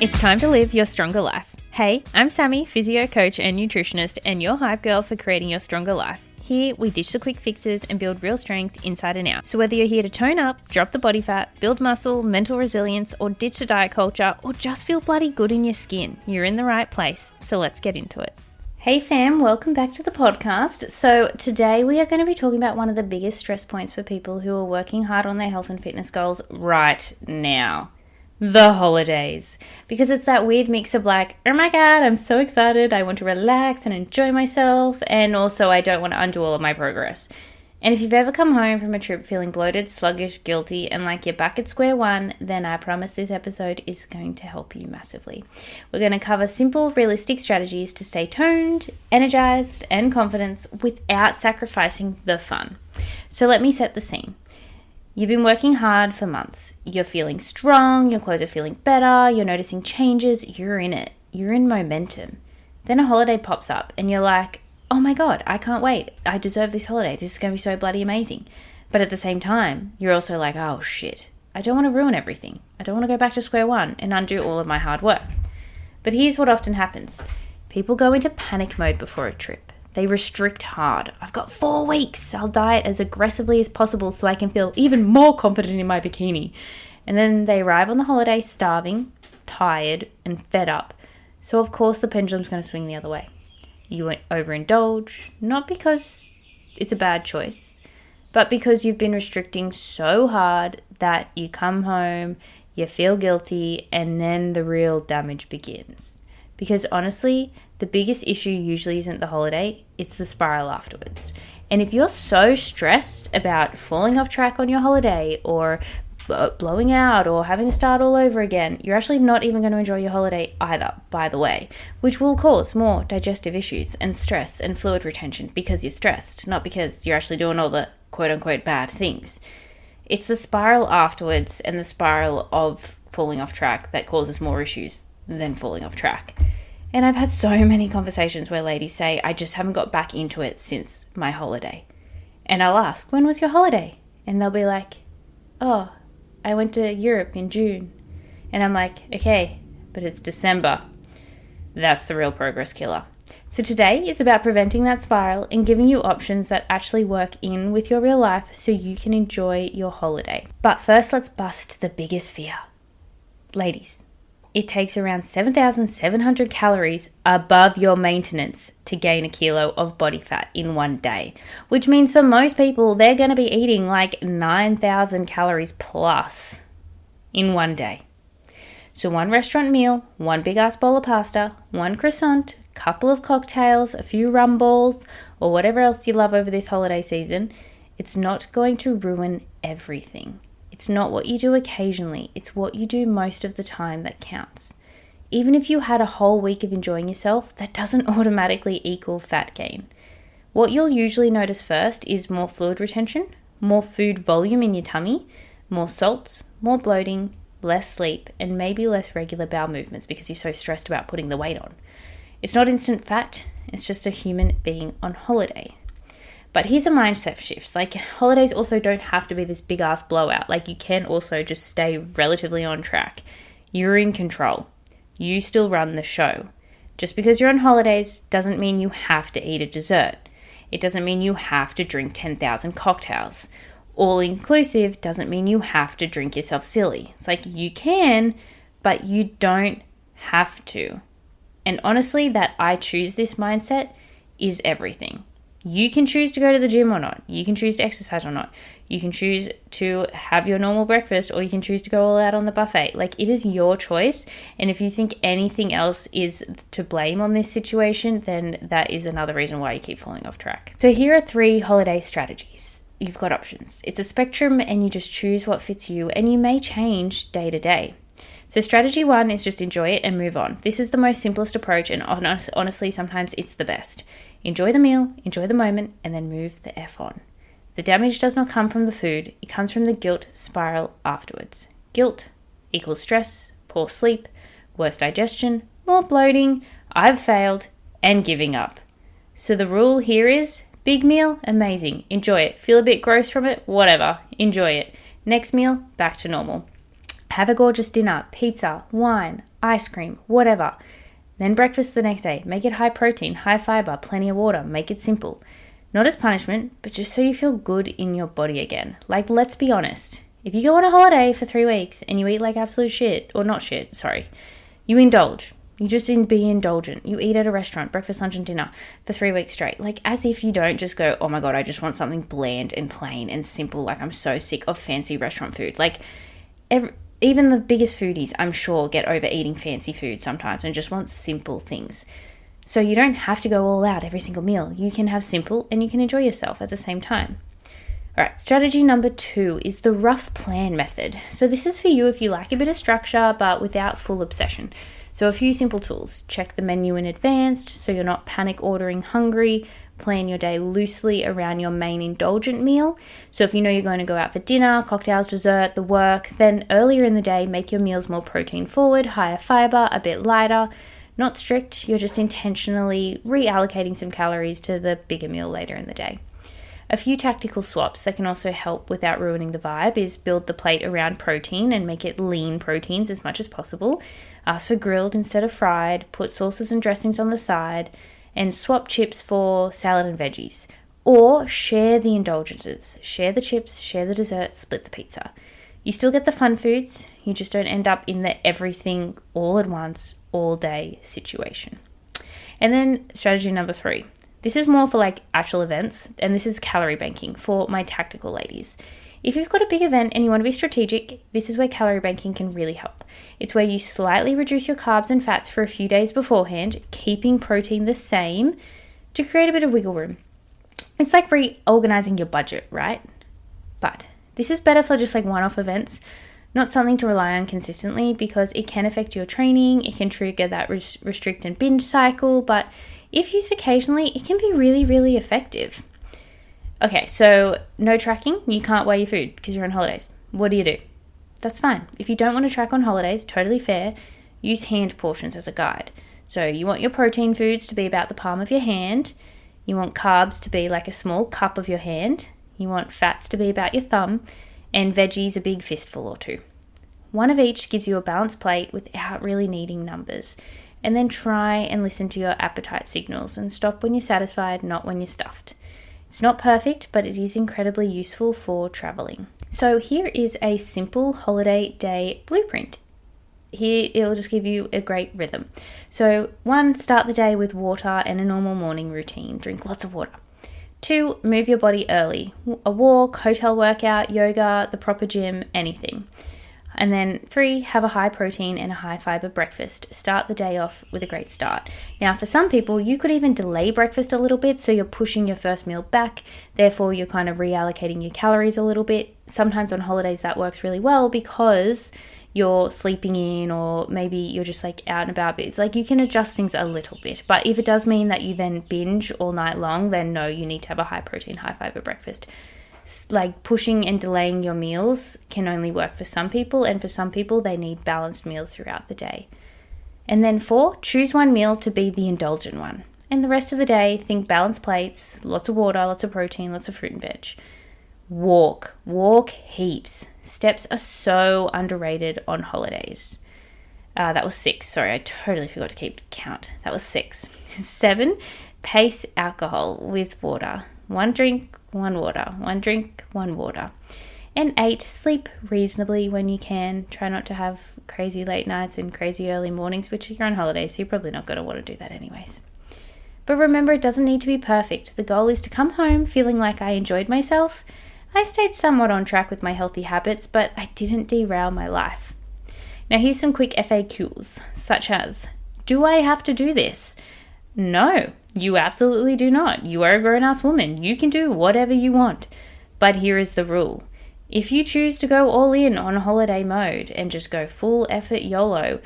It's time to live your stronger life. Hey, I'm Sammy, physio coach and nutritionist, and your hype girl for creating your stronger life. Here, we ditch the quick fixes and build real strength inside and out. So whether you're here to tone up, drop the body fat, build muscle, mental resilience, or ditch the diet culture, or just feel bloody good in your skin, you're in the right place. So let's get into it. Hey fam, welcome back to the podcast. So today we are going to be talking about one of the biggest stress points for people who are working hard on their health and fitness goals right now. The holidays. Because it's that weird mix of like, oh my god, I'm so excited, I want to relax and enjoy myself, and also I don't want to undo all of my progress. And if you've ever come home from a trip feeling bloated, sluggish, guilty, and like you're back at square one, then I promise this episode is going to help you massively. We're going to cover simple, realistic strategies to stay toned, energized, and confident without sacrificing the fun. So let me set the scene. You've been working hard for months. You're feeling strong, your clothes are feeling better, you're noticing changes, you're in it. You're in momentum. Then a holiday pops up and you're like, oh my god, I can't wait. I deserve this holiday. This is going to be so bloody amazing. But at the same time, you're also like, oh shit, I don't want to ruin everything. I don't want to go back to square one and undo all of my hard work. But here's what often happens. People go into panic mode before a trip. They restrict hard. I've got 4 weeks. I'll diet as aggressively as possible so I can feel even more confident in my bikini. And then they arrive on the holiday starving, tired, and fed up. So of course the pendulum's going to swing the other way. You overindulge, not because it's a bad choice, but because you've been restricting so hard that you come home, you feel guilty, and then the real damage begins. Because honestly, the biggest issue usually isn't the holiday, it's the spiral afterwards. And if you're so stressed about falling off track on your holiday or blowing out or having to start all over again, you're actually not even going to enjoy your holiday either, by the way, which will cause more digestive issues and stress and fluid retention because you're stressed, not because you're actually doing all the quote-unquote bad things. It's the spiral afterwards and the spiral of falling off track that causes more issues than falling off track. And I've had so many conversations where ladies say, I just haven't got back into it since my holiday. And I'll ask, when was your holiday? And they'll be like, oh, I went to Europe in June. And I'm like, okay, but it's December. That's the real progress killer. So today is about preventing that spiral and giving you options that actually work in with your real life so you can enjoy your holiday. But first, let's bust the biggest fear. Ladies, it takes around 7,700 calories above your maintenance to gain a kilo of body fat in one day, which means for most people, they're going to be eating like 9,000 calories plus in one day. So one restaurant meal, one big ass bowl of pasta, one croissant, couple of cocktails, a few rum balls, or whatever else you love over this holiday season, it's not going to ruin everything. It's not what you do occasionally, it's what you do most of the time that counts. Even if you had a whole week of enjoying yourself, that doesn't automatically equal fat gain. What you'll usually notice first is more fluid retention, more food volume in your tummy, more salts, more bloating, less sleep, and maybe less regular bowel movements because you're so stressed about putting the weight on. It's not instant fat, it's just a human being on holiday. But here's a mindset shift. Like, holidays also don't have to be this big ass blowout. Like, you can also just stay relatively on track. You're in control. You still run the show. Just because you're on holidays doesn't mean you have to eat a dessert. It doesn't mean you have to drink 10,000 cocktails. All inclusive doesn't mean you have to drink yourself silly. It's like you can, but you don't have to. And honestly, that I choose this mindset is everything. You can choose to go to the gym or not. You can choose to exercise or not. You can choose to have your normal breakfast or you can choose to go all out on the buffet. Like, it is your choice. And if you think anything else is to blame on this situation, then that is another reason why you keep falling off track. So here are 3 holiday strategies. You've got options. It's a spectrum and you just choose what fits you and you may change day to day. So strategy 1 is just enjoy it and move on. This is the most simplest approach and honestly, sometimes it's the best. Enjoy the meal, enjoy the moment, and then move the F on. The damage does not come from the food, it comes from the guilt spiral afterwards. Guilt equals stress, poor sleep, worse digestion, more bloating, I've failed, and giving up. So the rule here is, big meal, amazing, enjoy it. Feel a bit gross from it, whatever, enjoy it. Next meal, back to normal. Have a gorgeous dinner, pizza, wine, ice cream, whatever. Then breakfast the next day. Make it high protein, high fiber, plenty of water. Make it simple. Not as punishment, but just so you feel good in your body again. Like, let's be honest. If you go on a holiday for 3 weeks and you eat like absolute shit, or not shit, sorry, you indulge. You just didn't be indulgent. You eat at a restaurant, breakfast, lunch, and dinner for 3 weeks straight. Like, as if you don't just go, oh my God, I just want something bland and plain and simple. Like, I'm so sick of fancy restaurant food. Like, even the biggest foodies, I'm sure, get over eating fancy food sometimes and just want simple things. So you don't have to go all out every single meal. You can have simple and you can enjoy yourself at the same time. All right, strategy number 2 is the rough plan method. So this is for you if you like a bit of structure, but without full obsession. So a few simple tools. Check the menu in advance so you're not panic ordering hungry. Plan your day loosely around your main indulgent meal. So if you know you're going to go out for dinner, cocktails, dessert, the work, then earlier in the day, make your meals more protein forward, higher fiber, a bit lighter. Not strict, you're just intentionally reallocating some calories to the bigger meal later in the day. A few tactical swaps that can also help without ruining the vibe is build the plate around protein and make it lean proteins as much as possible. Ask for grilled instead of fried, put sauces and dressings on the side, and swap chips for salad and veggies. Or share the indulgences. Share the chips, share the dessert, split the pizza. You still get the fun foods, you just don't end up in the everything all at once, all day situation. And then strategy number 3. This is more for like actual events, and this is calorie banking for my tactical ladies. If you've got a big event and you want to be strategic, this is where calorie banking can really help. It's where you slightly reduce your carbs and fats for a few days beforehand, keeping protein the same to create a bit of wiggle room. It's like reorganizing your budget, right? But this is better for just like one-off events, not something to rely on consistently because it can affect your training, it can trigger that restrict and binge cycle, but if used occasionally, it can be really, really effective. Okay, so no tracking. You can't weigh your food because you're on holidays. What do? That's fine. If you don't want to track on holidays, totally fair. Use hand portions as a guide. So you want your protein foods to be about the palm of your hand. You want carbs to be like a small cup of your hand. You want fats to be about your thumb. And veggies a big fistful or 2. One of each gives you a balanced plate without really needing numbers. And then try and listen to your appetite signals and stop when you're satisfied, not when you're stuffed. It's not perfect, but it is incredibly useful for traveling. So here is a simple holiday day blueprint. Here it'll just give you a great rhythm. So 1, start the day with water and a normal morning routine. Drink lots of water. 2, move your body early. A walk, hotel workout, yoga, the proper gym, anything. And then 3, have a high protein and a high fiber breakfast. Start the day off with a great start. Now, for some people, you could even delay breakfast a little bit, so you're pushing your first meal back. Therefore, you're kind of reallocating your calories a little bit. Sometimes on holidays, that works really well because you're sleeping in or maybe you're just like out and about. It's like you can adjust things a little bit. But if it does mean that you then binge all night long, then no, you need to have a high protein, high fiber breakfast. Like pushing and delaying your meals can only work for some people, and for some people they need balanced meals throughout the day. And then 4, choose one meal to be the indulgent one, and the rest of the day think balanced plates, lots of water, lots of protein, lots of fruit and veg. Walk heaps. Steps are so underrated on holidays. That was 6. Sorry, I totally forgot to keep count. That was 6. 7, pace alcohol with water. 1 drink, 1 water. 1 drink, 1 water. And 8, sleep reasonably when you can. Try not to have crazy late nights and crazy early mornings, which you're on holiday, so you're probably not going to want to do that anyways. But remember, it doesn't need to be perfect. The goal is to come home feeling like I enjoyed myself. I stayed somewhat on track with my healthy habits, but I didn't derail my life. Now here's some quick FAQs, such as, do I have to do this? No, you absolutely do not. You are a grown-ass woman. You can do whatever you want. But here is the rule. If you choose to go all in on holiday mode and just go full effort YOLO,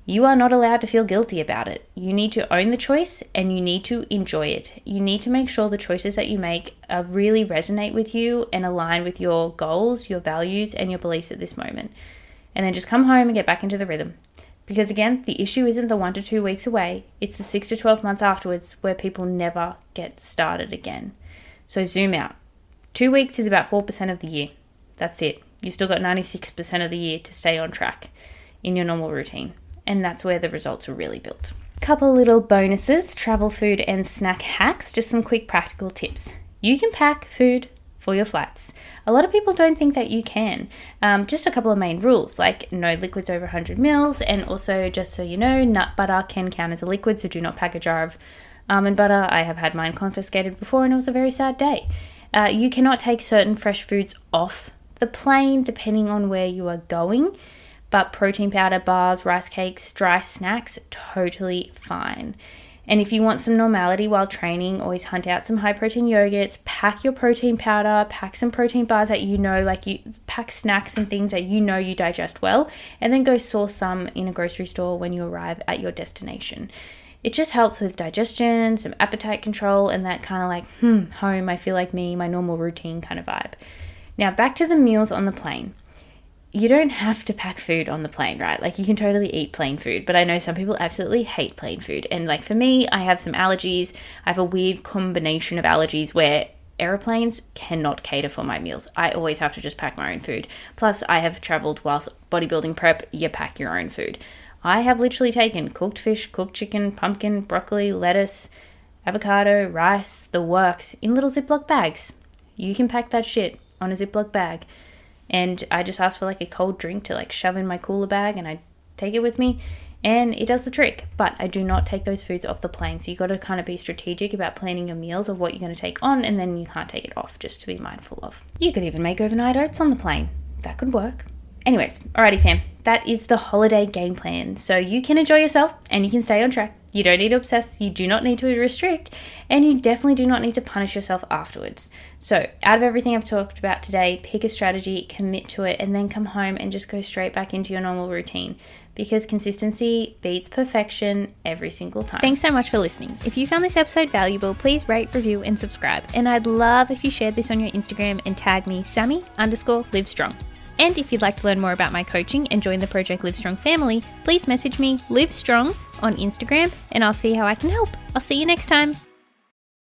you are not allowed to feel guilty about it. You need to own the choice and you need to enjoy it. You need to make sure the choices that you make really resonate with you and align with your goals, your values, and your beliefs at this moment. And then just come home and get back into the rhythm. Because again, the issue isn't the 1 to 2 weeks away. It's the 6 to 12 months afterwards where people never get started again. So zoom out. 2 weeks is about 4% of the year. That's it. You've still got 96% of the year to stay on track in your normal routine. and that's where the results are really built. Couple little bonuses, travel food and snack hacks, just some quick practical tips. You can pack food for your flights. A lot of people don't think that you can. Just a couple of main rules, like no liquids over 100 mils, and also, just so you know, nut butter can count as a liquid, so do not pack a jar of almond butter. I have had mine confiscated before and it was a very sad day. You cannot take certain fresh foods off the plane depending on where you are going, but protein powder, bars, rice cakes, dry snacks, totally fine. And if you want some normality while training, always hunt out some high protein yogurts, pack your protein powder, pack some protein bars that you know, like you pack snacks and things that you know you digest well, and then go source some in a grocery store when you arrive at your destination. It just helps with digestion, some appetite control, and that kind of like, home, I feel like me, my normal routine kind of vibe. Now back to the meals on the plane. You don't have to pack food on the plane, right? Like you can totally eat plain food, but I know some people absolutely hate plain food. And like for me, I have some allergies. I have a weird combination of allergies where airplanes cannot cater for my meals. I always have to just pack my own food. Plus I have traveled whilst bodybuilding prep, you pack your own food. I have literally taken cooked fish, cooked chicken, pumpkin, broccoli, lettuce, avocado, rice, the works in little Ziploc bags. You can pack that shit on a Ziploc bag. And I just ask for like a cold drink to like shove in my cooler bag and I take it with me and it does the trick. But I do not take those foods off the plane. So you got to kind of be strategic about planning your meals of what you're going to take on, and then you can't take it off, just to be mindful of. You could even make overnight oats on the plane. That could work. Anyways, alrighty fam, that is the holiday game plan. So you can enjoy yourself and you can stay on track. You don't need to obsess, you do not need to restrict, and you definitely do not need to punish yourself afterwards. So out of everything I've talked about today, pick a strategy, commit to it, and then come home and just go straight back into your normal routine, because consistency beats perfection every single time. Thanks so much for listening. If you found this episode valuable, please rate, review, and subscribe. And I'd love if you shared this on your Instagram and tag me Sammy_livestrong. And if you'd like to learn more about my coaching and join the Project Livestrong family, please message me Livestrong on Instagram and I'll see how I can help. I'll see you next time.